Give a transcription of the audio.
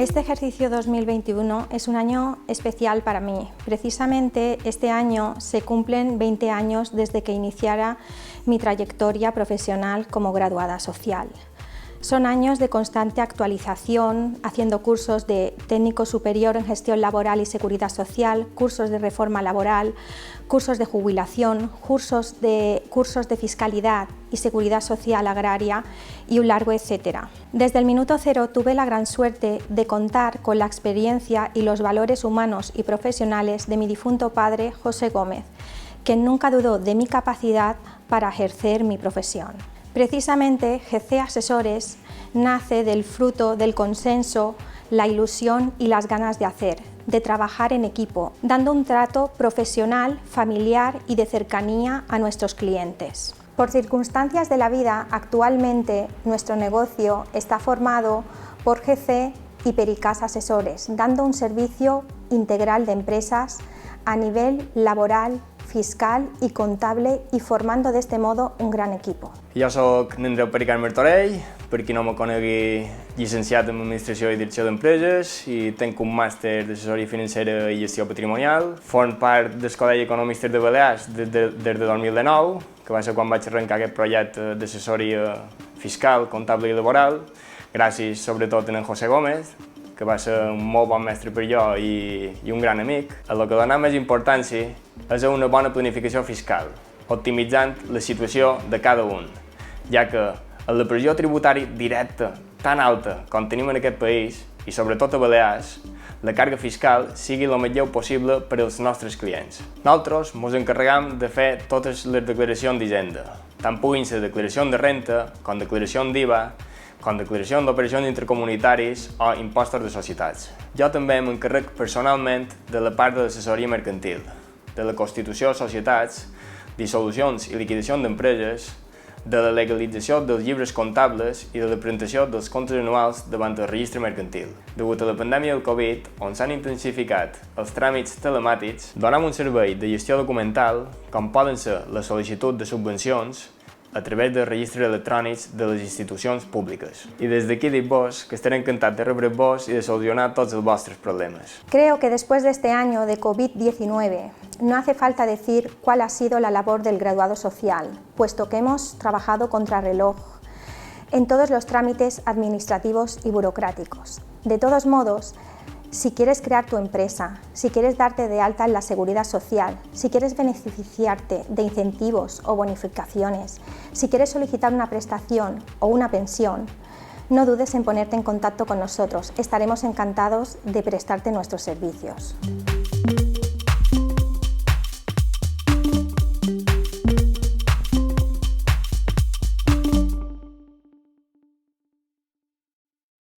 Este ejercicio 2021 es un año especial para mí. Precisamente este año se cumplen 20 años desde que iniciara mi trayectoria profesional como graduada social. Son años de constante actualización, haciendo cursos de técnico superior en gestión laboral y seguridad social, cursos de reforma laboral, cursos de jubilación, cursos de fiscalidad y seguridad social agraria y un largo etcétera. Desde el minuto cero tuve la gran suerte de contar con la experiencia y los valores humanos y profesionales de mi difunto padre José Gómez, que nunca dudó de mi capacidad para ejercer mi profesión. Precisamente, GC Asesores nace del fruto del consenso, la ilusión y las ganas de hacer, de trabajar en equipo, dando un trato profesional, familiar y de cercanía a nuestros clientes. Por circunstancias de la vida, actualmente nuestro negocio está formado por GC y Pericas Asesores, dando un servicio integral de empresas a nivel laboral, fiscal i comptable i formando d'este modo un gran equipo. Jo soc Andreu Pericas Martorell, per qui no me conegui, llicenciat en Administració i Direcció d'Empreses i tenc un màster d'assessoria financera i gestió patrimonial. Form part del Col·legi d'Economistes de Balears des de 2019, que va ser quan vaig arrencar aquest projecte d'assessoria fiscal, comptable i laboral, gràcies sobretot a en José Gómez, que va ser un molt bon mestre per jo i un gran amic. El que dona més importància és una bona planificació fiscal, optimitzant la situació de cada un, ja que amb la pressió tributària directa tan alta com tenim en aquest país, i sobretot a Balears, la càrrega fiscal sigui el més lleu possible per als nostres clients. Nosaltres ens encarregam de fer totes les declaracions d'Hisenda, tant puguin ser declaracions de renta, com declaracions d'IVA, com declaració d'operacions intercomunitaris o impostos de societats. Jo també m'encarrec personalment de la part de l'assessoria mercantil, de la constitució de societats, dissolucions i liquidacions d'empreses, de la legalització dels llibres comptables i de la presentació dels comptes anuals davant el registre mercantil. Degut a la pandèmia del Covid, on s'han intensificat els tràmits telemàtics, donem un servei de gestió documental, com poden ser la sol·licitud de subvencions, a través dels registres electrònics de les institucions públiques. I des d'aquí dic-vos que estaré encantat de rebre-vos i de solucionar tots els vostres problemes. Creo que después de este año de COVID-19 no hace falta decir cuál ha sido la labor del graduado social, puesto que hemos trabajado contrarreloj en todos los trámites administrativos y burocráticos. De todos modos, si quieres crear tu empresa, si quieres darte de alta en la seguridad social, si quieres beneficiarte de incentivos o bonificaciones, si quieres solicitar una prestación o una pensión, no dudes en ponerte en contacto con nosotros. Estaremos encantados de prestarte nuestros servicios.